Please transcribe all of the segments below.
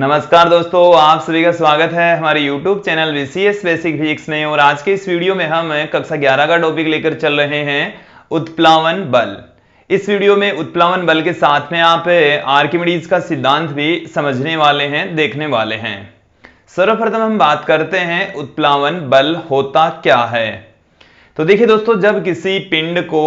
नमस्कार दोस्तों, आप सभी का स्वागत है हमारे YouTube channel VCS basic physics में। और आज के इस वीडियो में हम कक्षा 11 का टॉपिक लेकर चल रहे हैं उत्प्लावन बल। इस वीडियो में उत्प्लावन बल के साथ में आप आर्किमिडीज का सिद्धांत भी समझने वाले हैं, देखने वाले हैं। सर्वप्रथम हम बात करते हैं उत्प्लावन बल होता क्या है। तो देखिए दोस्तों, जब किसी पिंड को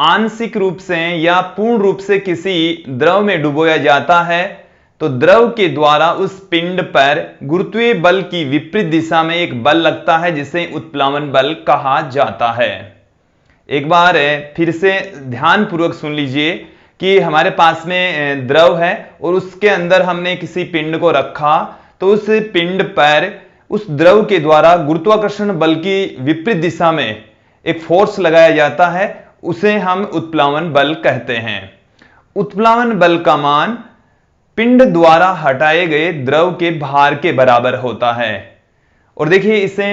आंशिक रूप से या पूर्ण रूप से किसी द्रव में डुबोया जाता है तो द्रव के द्वारा उस पिंड पर गुरुत्वीय बल की विपरीत दिशा में एक बल लगता है जिसे उत्प्लावन बल कहा जाता है। एक बार फिर से ध्यान पूर्वक सुन लीजिए कि हमारे पास में द्रव है और उसके अंदर हमने किसी पिंड को रखा तो उस पिंड पर उस द्रव के द्वारा गुरुत्वाकर्षण बल की विपरीत दिशा में एक फोर्स लगाया जाता है, उसे हम उत्प्लावन बल कहते हैं। उत्प्लावन बल का मान पिंड द्वारा हटाए गए द्रव के भार के बराबर होता है। और देखिए इसे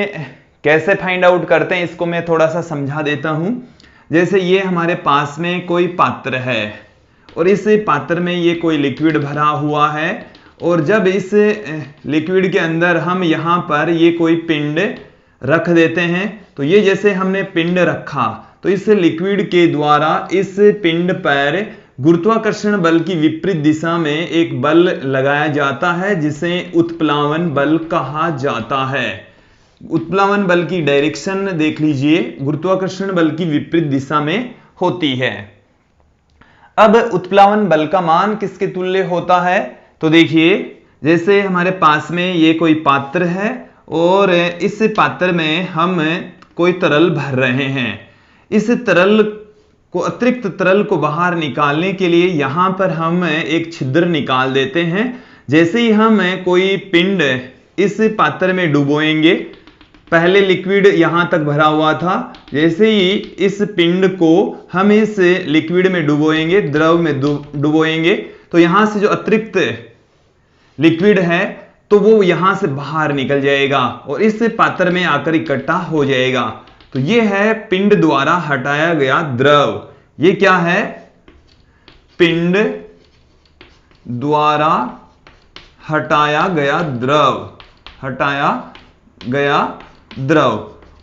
कैसे फाइंड आउट करते हैं, इसको मैं थोड़ा सा समझा देता हूं। जैसे ये हमारे पास में कोई पात्र है और इस पात्र में ये कोई लिक्विड भरा हुआ है और जब इस लिक्विड के अंदर हम यहां पर ये कोई पिंड रख देते हैं तो ये जैसे हमने पिंड रखा तो इस लिक्विड के द्वारा इस पिंड पर गुरुत्वाकर्षण बल की विपरीत दिशा में एक बल लगाया जाता है जिसे उत्प्लावन बल कहा जाता है। उत्प्लावन बल की डायरेक्शन देख लीजिए, गुरुत्वाकर्षण बल की विपरीत दिशा में होती है। अब उत्प्लावन बल का मान किसके तुल्य होता है, तो देखिए जैसे हमारे पास में ये कोई पात्र है और इस पात्र में हम कोई तरल भर रहे हैं। इस तरल को अतिरिक्त तरल को बाहर निकालने के लिए यहां पर हम एक छिद्र निकाल देते हैं। जैसे ही हम कोई पिंड इस पात्र में डुबोएंगे, पहले लिक्विड यहां तक भरा हुआ था, जैसे ही इस पिंड को हम इस लिक्विड में डुबोएंगे, द्रव में डुबोएंगे, तो यहां से जो अतिरिक्त लिक्विड है तो वो यहां से बाहर निकल जाएगा और इस पात्र में आकर इकट्ठा हो जाएगा। तो ये है पिंड द्वारा हटाया गया द्रव। ये क्या है? पिंड द्वारा हटाया गया द्रव, हटाया गया द्रव।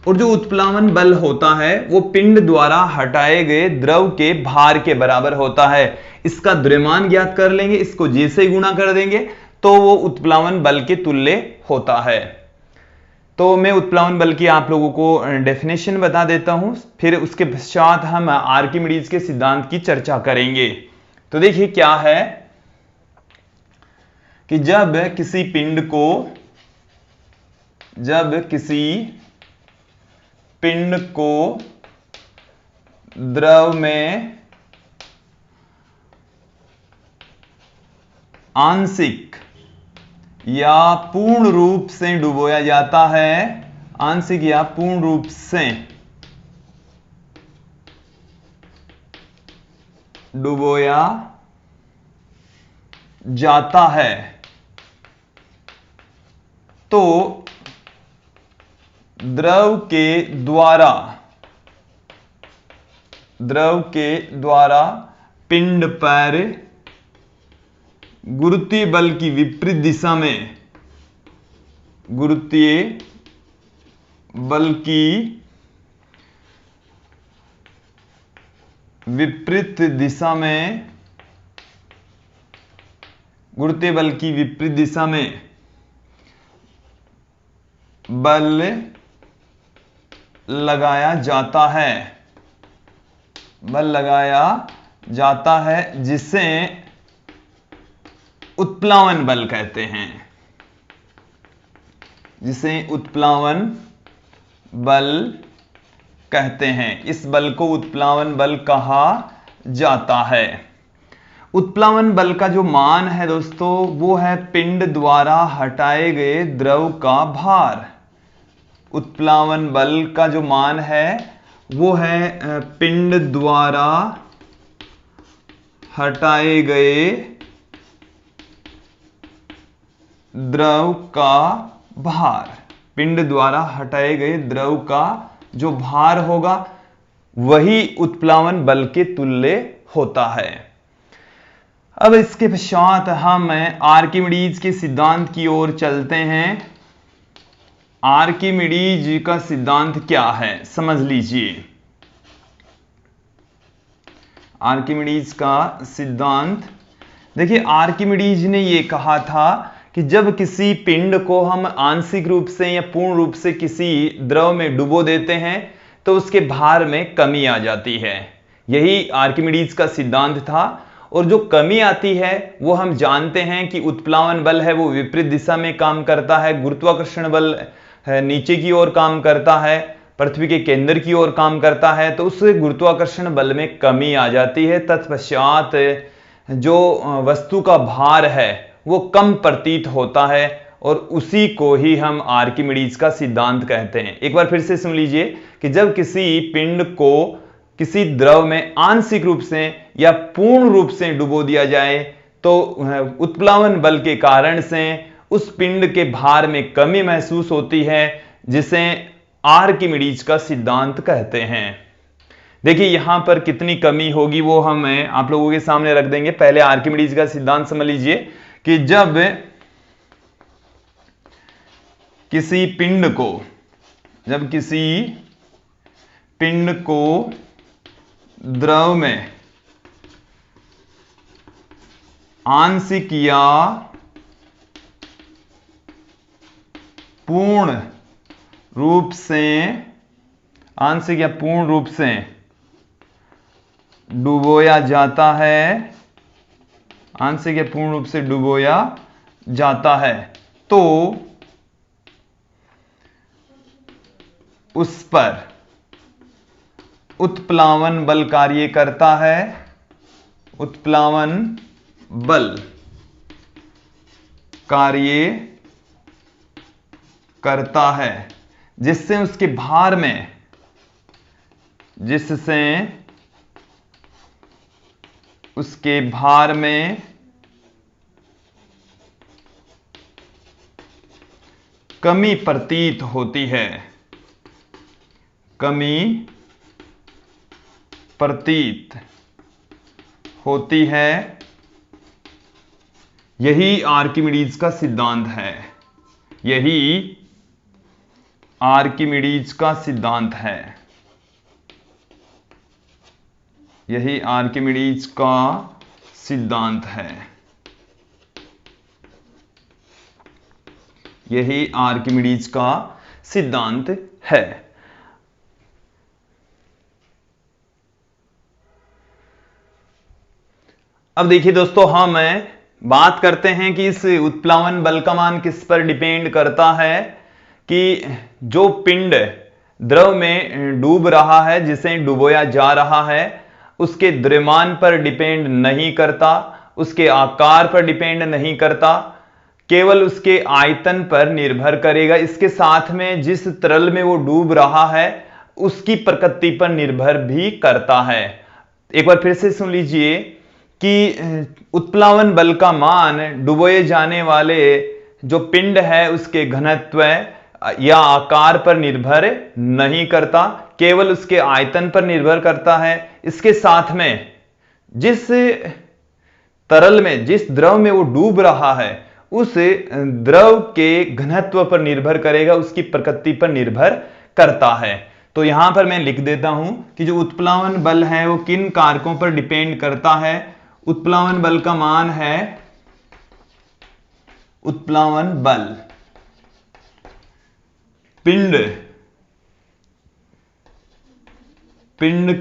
और जो उत्प्लावन बल होता है वो पिंड द्वारा हटाए गए द्रव के भार के बराबर होता है। इसका द्रव्यमान ज्ञात कर लेंगे, इसको जे से गुणा कर देंगे तो वो उत्प्लावन बल के तुल्य होता है। तो मैं उत्प्लावन बल की आप लोगों को डेफिनेशन बता देता हूं, फिर उसके पश्चात हम आर्किमिडीज के सिद्धांत की चर्चा करेंगे। तो देखिए क्या है कि जब किसी पिंड को द्रव में आंशिक या पूर्ण रूप से डुबोया जाता है, आंशिक या पूर्ण रूप से डुबोया जाता है तो द्रव के द्वारा पिंड पर गुरुत्वीय बल की विपरीत दिशा में, गुरुत्वीय बल की विपरीत दिशा में, गुरुत्वीय बल की विपरीत दिशा में बल लगाया जाता है, बल लगाया जाता है जिसे उत्प्लावन बल कहते हैं, जिसे उत्प्लावन बल कहते हैं। इस बल को उत्प्लावन बल कहा जाता है। उत्प्लावन बल का जो मान है दोस्तों वो है पिंड द्वारा हटाए गए द्रव का भार। उत्प्लावन बल का जो मान है वो है पिंड द्वारा हटाए गए द्रव का भार। पिंड द्वारा हटाए गए द्रव का जो भार होगा वही उत्प्लावन बल के तुल्य होता है। अब इसके पश्चात हम आर्किमिडीज के सिद्धांत की ओर चलते हैं। आर्किमिडीज का सिद्धांत क्या है समझ लीजिए। आर्किमिडीज का सिद्धांत देखिए, आर्किमिडीज ने यह कहा था कि जब किसी पिंड को हम आंशिक रूप से या पूर्ण रूप से किसी द्रव में डुबो देते हैं तो उसके भार में कमी आ जाती है। यही आर्किमिडीज का सिद्धांत था। और जो कमी आती है वो हम जानते हैं कि उत्प्लावन बल है वो विपरीत दिशा में काम करता है, गुरुत्वाकर्षण बल है नीचे की ओर काम करता है, पृथ्वी के केंद्र की ओर काम करता है, तो उस गुरुत्वाकर्षण बल में कमी आ जाती है। तत्पश्चात जो वस्तु का भार है वो कम प्रतीत होता है और उसी को ही हम आर्किमिडीज का सिद्धांत कहते हैं। एक बार फिर से सुन लीजिए कि जब किसी पिंड को किसी द्रव में आंशिक रूप से या पूर्ण रूप से डुबो दिया जाए तो उत्प्लावन बल के कारण से उस पिंड के भार में कमी महसूस होती है, जिसे आर्किमिडीज का सिद्धांत कहते हैं। देखिए यहां पर कितनी कमी होगी वो हम आप लोगों के सामने रख देंगे। पहले आर्किमिडीज का सिद्धांत समझ लीजिए कि जब किसी पिंड को द्रव में आंशिक या पूर्ण रूप से डुबोया जाता है, आंशिक या पूर्ण रूप से डुबोया जाता है, तो उस पर उत्प्लावन बल कार्य करता है। उत्प्लावन बल कार्य करता है जिससे उसके भार में कमी प्रतीत होती है, कमी प्रतीत होती है। यही आर्किमिडीज का सिद्धांत है, यही आर्किमिडीज का सिद्धांत है, यही आर्किमिडीज का सिद्धांत है, यही आर्किमिडीज का सिद्धांत है। अब देखिए दोस्तों, हम बात करते हैं कि इस उत्प्लावन बल का मान किस पर डिपेंड करता है। कि जो पिंड द्रव में डूब रहा है, जिसे डुबोया जा रहा है, उसके द्रव्यमान पर डिपेंड नहीं करता, उसके आकार पर डिपेंड नहीं करता, केवल उसके आयतन पर निर्भर करेगा। इसके साथ में जिस तरल में वो डूब रहा है उसकी प्रकृति पर निर्भर भी करता है। एक बार फिर से सुन लीजिए कि उत्प्लावन बल का मान डुबोए जाने वाले जो पिंड है उसके घनत्व या आकार पर निर्भर नहीं करता, केवल उसके आयतन पर निर्भर करता है। इसके साथ में जिस तरल में, जिस द्रव में वो डूब रहा है, उस द्रव के घनत्व पर निर्भर करेगा, उसकी प्रकृति पर निर्भर करता है। तो यहां पर मैं लिख देता हूं कि जो उत्प्लावन बल है वो किन कारकों पर डिपेंड करता है। उत्प्लावन बल का मान है, उत्प्लावन बल पिंड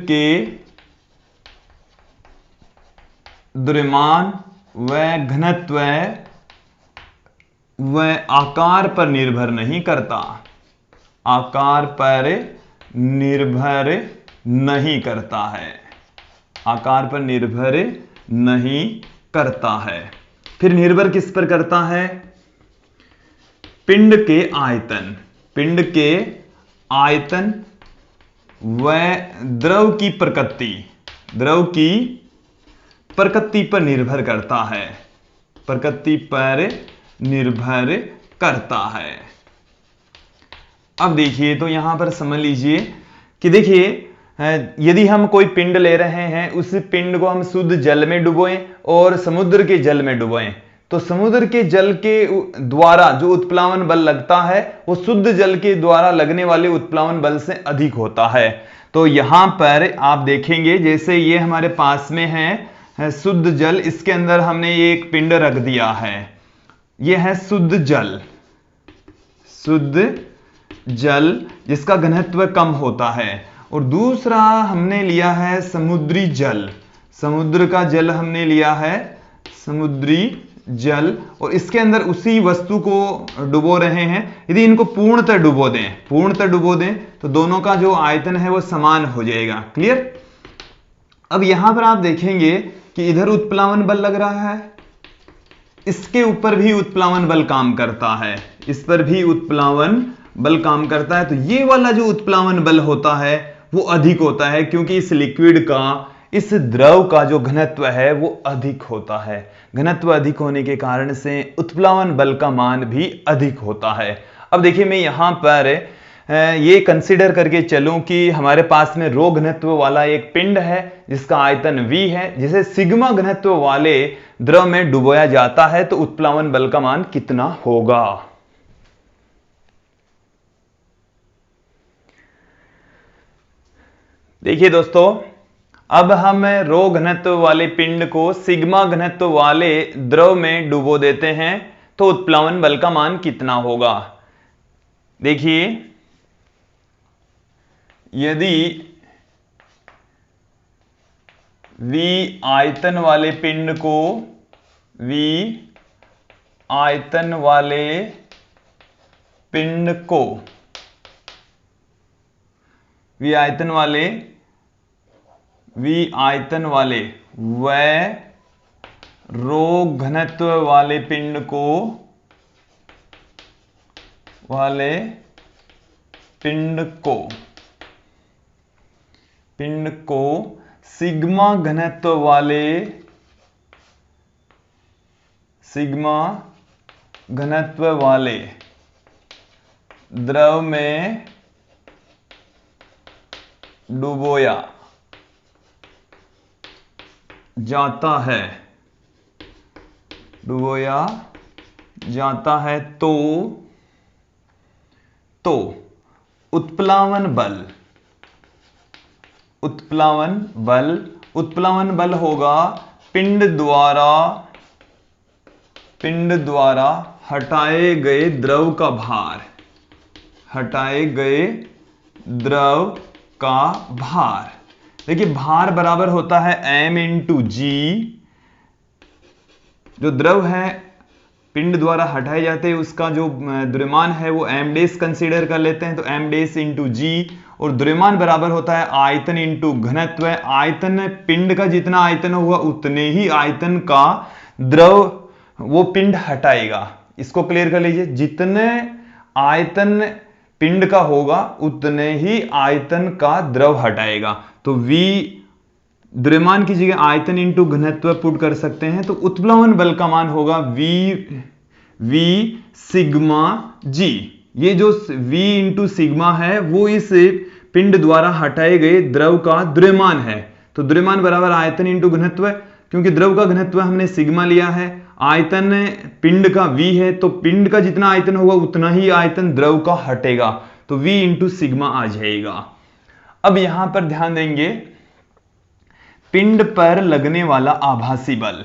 के द्रव्यमान व घनत्व व आकार पर निर्भर नहीं करता, आकार पर निर्भर नहीं करता है, आकार पर निर्भर नहीं करता है। फिर निर्भर किस पर करता है? पिंड के आयतन, पिंड के आयतन व द्रव की प्रकृति, द्रव की प्रकृति पर निर्भर करता है, प्रकृति पर निर्भर करता है। अब देखिए तो यहां पर समझ लीजिए कि देखिए यदि हम कोई पिंड ले रहे हैं, उस पिंड को हम शुद्ध जल में डुबोएं और समुद्र के जल में डुबोएं, तो समुद्र के जल के द्वारा जो उत्प्लावन बल लगता है वो शुद्ध जल के द्वारा लगने वाले उत्प्लावन बल से अधिक होता है। तो यहां पर आप देखेंगे, जैसे ये हमारे पास में है शुद्ध जल, इसके अंदर हमने ये एक पिंड रख दिया है, ये है शुद्ध जल, शुद्ध जल जिसका घनत्व कम होता है। और दूसरा हमने लिया है समुद्री जल, समुद्र का जल हमने लिया है, समुद्री जल, और इसके अंदर उसी वस्तु को डुबो रहे हैं। यदि इनको पूर्णतः डुबो दें तो दोनों का जो आयतन है वो समान हो जाएगा। क्लियर? अब यहां पर आप देखेंगे कि इधर उत्प्लावन बल लग रहा है, इसके ऊपर भी उत्प्लावन बल काम करता है, इस पर भी उत्प्लावन बल काम करता है। तो ये वाला जो उत्प्लावन बल होता है वो अधिक होता है, क्योंकि इस लिक्विड का, इस द्रव का जो घनत्व है वो अधिक होता है। घनत्व अधिक होने के कारण से उत्प्लावन बल का मान भी अधिक होता है। अब देखिए, मैं यहां पर ये कंसीडर करके चलूं कि हमारे पास में रो घनत्व वाला एक पिंड है जिसका आयतन v है, जिसे सिग्मा घनत्व वाले द्रव में डुबोया जाता है, तो उत्प्लावन बल का मान कितना होगा? देखिए दोस्तों, अब हम रो घनत्व वाले पिंड को सिग्मा घनत्व वाले द्रव में डुबो देते हैं, तो उत्प्लावन बल का मान कितना होगा? देखिए, यदि V आयतन वाले पिंड को, V आयतन वाले पिंड को, V आयतन वाले व रो घनत्व वाले पिंड को सिग्मा घनत्व वाले द्रव में डुबोया जाता है, तो उत्प्लावन बल होगा पिंड द्वारा हटाए गए द्रव का भार। देखिए, भार बराबर होता है m इंटू जी। जो द्रव है पिंड द्वारा हटाए जाते हैं उसका जो द्रव्यमान है वो m डेस कंसीडर कर लेते हैं, तो m डेस इंटू जी, और द्रव्यमान बराबर होता है आयतन इंटू घनत्व। आयतन, पिंड का जितना आयतन होगा उतने ही आयतन का द्रव वो पिंड हटाएगा। इसको क्लियर कर लीजिए, जितने आयतन पिंड का होगा उतने ही आयतन का द्रव हटाएगा। तो V द्रव्यमान की जगह आयतन इंटू घनत्व पुट कर सकते हैं, तो उत्प्लावन बल का मान होगा V सिग्मा G। ये जो V इंटू सिग्मा है वो इस पिंड द्वारा हटाए गए द्रव का द्रव्यमान है, तो द्रव्यमान बराबर आयतन इंटू घनत्व, क्योंकि द्रव का घनत्व हमने सिग्मा लिया है, आयतन पिंड का V है, तो पिंड का जितना आयतन होगा उतना ही आयतन द्रव का हटेगा, तो V इंटू सिग्मा आ जाएगा। अब यहां पर ध्यान देंगे, पिंड पर लगने वाला आभासी बल,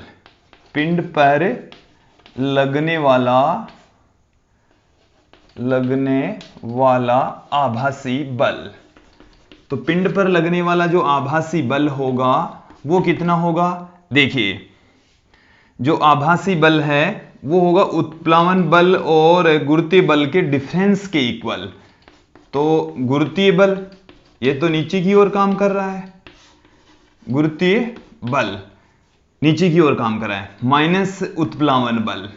पिंड पर लगने वाला आभासी बल, तो पिंड पर लगने वाला जो आभासी बल होगा वो कितना होगा? देखिए, जो आभासी बल है वो होगा उत्प्लावन बल और गुरुत्वीय बल के डिफरेंस के इक्वल। तो गुरुत्वीय बल ये तो नीचे की ओर काम कर रहा है, गुरुत्वीय बल नीचे की ओर काम कर रहा है, माइनस उत्प्लावन बल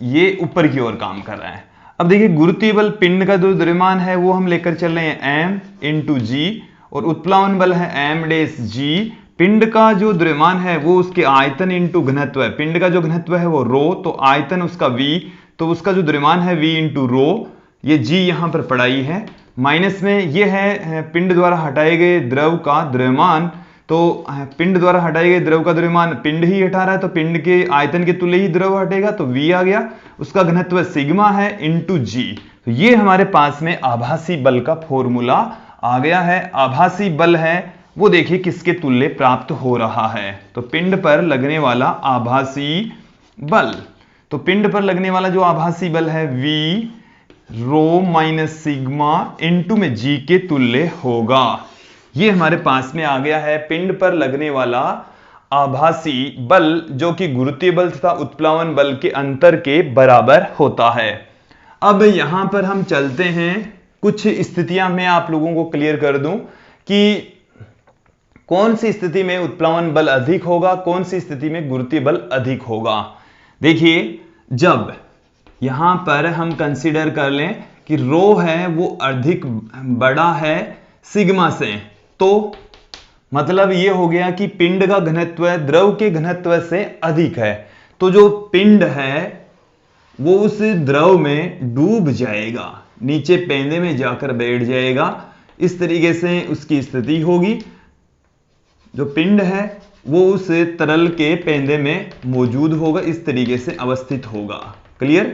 ये ऊपर की ओर काम कर रहा है। अब देखिए, गुरुत्वीय बल पिंड का जो द्रव्यमान है वो हम लेकर चल रहे हैं m इंटू जी, और उत्प्लावन बल है m डेस जी। पिंड का जो द्रव्यमान है वो उसके आयतन इंटू घनत्व है, पिंड का जो घनत्व है वो रो, तो आयतन उसका v, तो उसका जो द्रव्यमान है v इंटू रो, ये g यहां पर पढ़ाई है, माइनस में ये है पिंड द्वारा हटाए गए द्रव का द्रव्यमान। तो पिंड द्वारा हटाए गए द्रव का द्रव्यमान पिंड ही हटा रहा है, तो पिंड के आयतन के तुल्य ही द्रव हटेगा, तो v आ गया। उसका घनत्व सिग्मा है इंटू जी। तो ये हमारे पास में आभासी बल का फॉर्मूला आ गया है। आभासी बल है वो देखिए किसके तुल्य प्राप्त हो रहा है, तो पिंड पर लगने वाला आभासी बल। तो पिंड पर लगने वाला जो आभासी बल है v rho minus sigma into में जी के तुल्य होगा। ये हमारे पास में आ गया है पिंड पर लगने वाला आभासी बल, जो कि गुरुत्वीय बल तथा उत्प्लावन बल के अंतर के बराबर होता है। अब यहां पर हम चलते हैं, कुछ स्थितियां मैं आप लोगों को क्लियर कर दूं कि कौन सी स्थिति में उत्प्लावन बल अधिक होगा, कौन सी स्थिति में गुरुत्वीय बल अधिक होगा। देखिए, जब यहां पर हम कंसीडर कर लें कि रो है वो अधिक बड़ा है सिग्मा से, तो मतलब ये हो गया कि पिंड का घनत्व द्रव के घनत्व से अधिक है, तो जो पिंड है वो उस द्रव में डूब जाएगा, नीचे पेंदे में जाकर बैठ जाएगा। इस तरीके से उसकी स्थिति होगी। जो पिंड है वो उस तरल के पेंदे में मौजूद होगा, इस तरीके से अवस्थित होगा। क्लियर?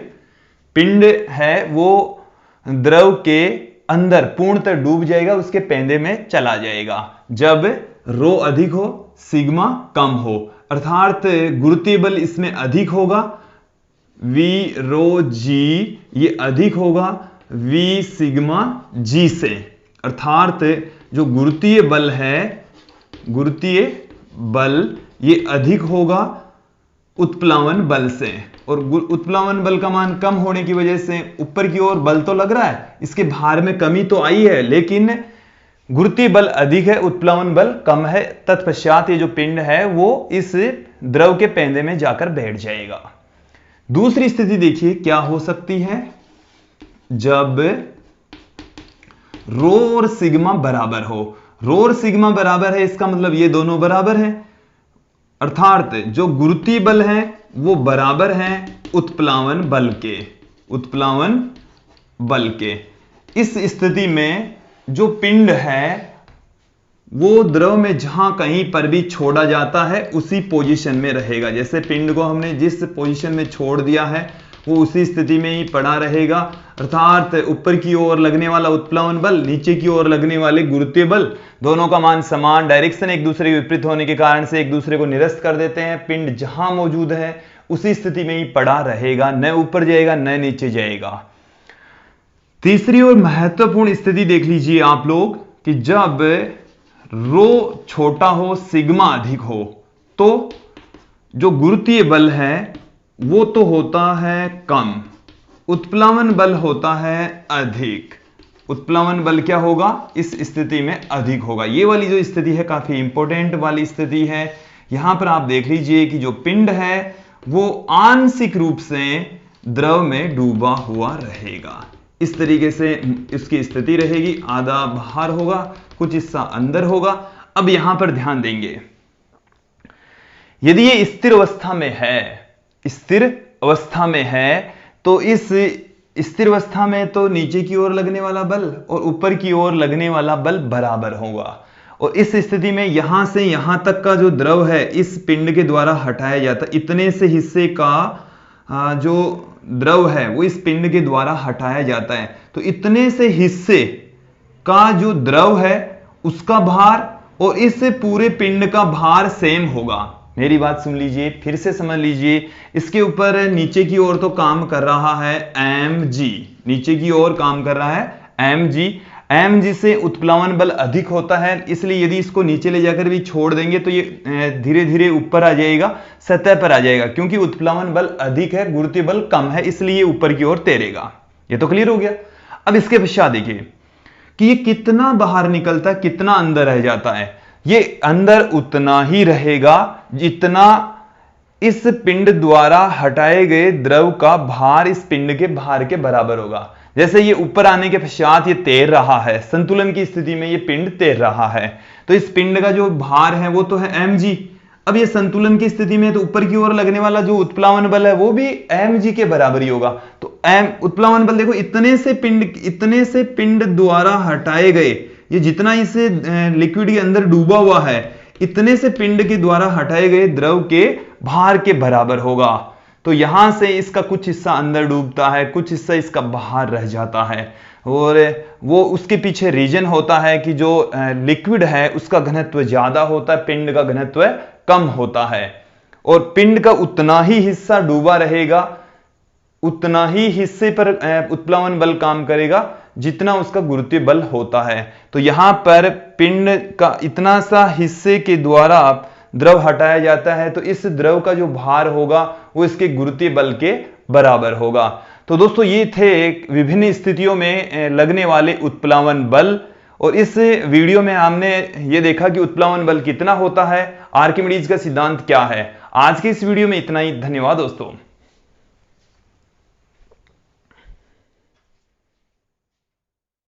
पिंड है वो द्रव के अंदर पूर्णतः डूब जाएगा, उसके पेंदे में चला जाएगा जब रो अधिक हो सिग्मा कम हो, अर्थात गुरुत्वीय बल इसमें अधिक होगा। v रो जी ये अधिक होगा v सिग्मा g से, अर्थात जो गुरुत्वीय बल है, गुरुत्वीय बल ये अधिक होगा उत्प्लावन बल से। और उत्प्लावन बल का मान कम होने की वजह से ऊपर की ओर बल तो लग रहा है, इसके भार में कमी तो आई है, लेकिन गुरुत्वीय बल अधिक है, उत्प्लावन बल कम है। तत्पश्चात ये जो पिंड है वो इस द्रव के पेंदे में जाकर बैठ जाएगा। दूसरी स्थिति देखिए क्या हो सकती है, जब रो और सिग्मा बराबर हो। रो और सिग्मा बराबर है, इसका मतलब ये दोनों बराबर हैं, अर्थात जो गुरुत्वीय बल है वो बराबर है उत्प्लावन बल के, उत्प्लावन बल के। इस स्थिति में जो पिंड है वो द्रव में जहां कहीं पर भी छोड़ा जाता है उसी पोजीशन में रहेगा। जैसे पिंड को हमने जिस पोजीशन में छोड़ दिया है वो उसी स्थिति में ही पड़ा रहेगा, अर्थात ऊपर की ओर लगने वाला उत्प्लावन बल, नीचे की ओर लगने वाले गुरुत्वीय बल, दोनों का मान समान, डायरेक्शन एक दूसरे के विपरीत होने के कारण से एक दूसरे को निरस्त कर देते हैं। पिंड जहां मौजूद है उसी स्थिति में ही पड़ा रहेगा, न ऊपर जाएगा न नीचे जाएगा। तीसरी और महत्वपूर्ण स्थिति देख लीजिए आप लोग कि जब रो छोटा हो सिग्मा अधिक हो, तो जो गुरुत्वीय बल है वो तो होता है कम, उत्प्लावन बल होता है अधिक। उत्प्लावन बल क्या होगा इस स्थिति में अधिक होगा। ये वाली जो स्थिति है काफी इंपॉर्टेंट वाली स्थिति है। यहां पर आप देख लीजिए कि जो पिंड है वो आंशिक रूप से द्रव में डूबा हुआ रहेगा, इस तरीके से इसकी स्थिति रहेगी। आधा बाहर होगा, कुछ हिस्सा अंदर होगा। अब यहां पर ध्यान देंगे, यदि ये स्थिर अवस्था में है, स्थिर अवस्था में है, तो इस स्थिर अवस्था में तो नीचे की ओर लगने वाला बल और ऊपर की ओर लगने वाला बल बराबर होगा। और इस स्थिति में यहां से यहां तक का जो द्रव है इस पिंड के द्वारा हटाया जाता है, इतने से हिस्से का जो द्रव है वो इस पिंड के द्वारा हटाया जाता है। तो इतने से हिस्से का जो द्रव है उसका भार और इस पूरे पिंड का भार सेम होगा। मेरी बात सुन लीजिए, फिर से समझ लीजिए। इसके ऊपर नीचे की ओर तो काम कर रहा है mg, नीचे की ओर काम कर रहा है mg। mg से उत्प्लावन बल अधिक होता है, इसलिए यदि इसको नीचे ले जाकर भी छोड़ देंगे तो ये धीरे धीरे ऊपर आ जाएगा, सतह पर आ जाएगा, क्योंकि उत्प्लावन बल अधिक है, गुरुत्वीय बल कम है, इसलिए ऊपर की ओर तैरेगा। ये तो क्लियर हो गया। अब इसके पश्चात देखिए कि ये कितना बाहर निकलता है, कितना अंदर रह जाता है। ये अंदर उतना ही रहेगा जितना इस पिंड द्वारा हटाए गए द्रव का भार इस पिंड के भार के बराबर होगा। जैसे ये ऊपर आने के पश्चात ये तैर रहा है, संतुलन की स्थिति में ये पिंड तैर रहा है, तो इस पिंड का जो भार है वो तो है mg, अब ये संतुलन की स्थिति में तो ऊपर की ओर लगने वाला जो उत्प्लावन बल है वो भी mg के बराबर ही होगा। तो उत्प्लावन बल देखो इतने से पिंड द्वारा हटाए गए, ये जितना इसे लिक्विड के अंदर डूबा हुआ है इतने से पिंड के द्वारा हटाए गए द्रव के भार के बराबर होगा। तो यहां से इसका कुछ हिस्सा अंदर डूबता है, कुछ हिस्सा इसका बाहर रह जाता है, और वो उसके पीछे रीजन होता है कि जो लिक्विड है उसका घनत्व ज्यादा होता है, पिंड का घनत्व कम होता है, और पिंड का उतना ही हिस्सा डूबा रहेगा, उतना ही हिस्से पर उत्प्लावन बल काम करेगा जितना उसका गुरुत्वीय बल होता है। तो यहां पर पिंड का इतना सा हिस्से के द्वारा द्रव हटाया जाता है, तो इस द्रव का जो भार होगा वो इसके गुरुत्वीय बल के बराबर होगा। तो दोस्तों ये थे विभिन्न स्थितियों में लगने वाले उत्प्लावन बल, और इस वीडियो में हमने ये देखा कि उत्प्लावन बल कितना होता है, आर्किमिडीज का सिद्धांत क्या है। आज के इस वीडियो में इतना ही, धन्यवाद दोस्तों।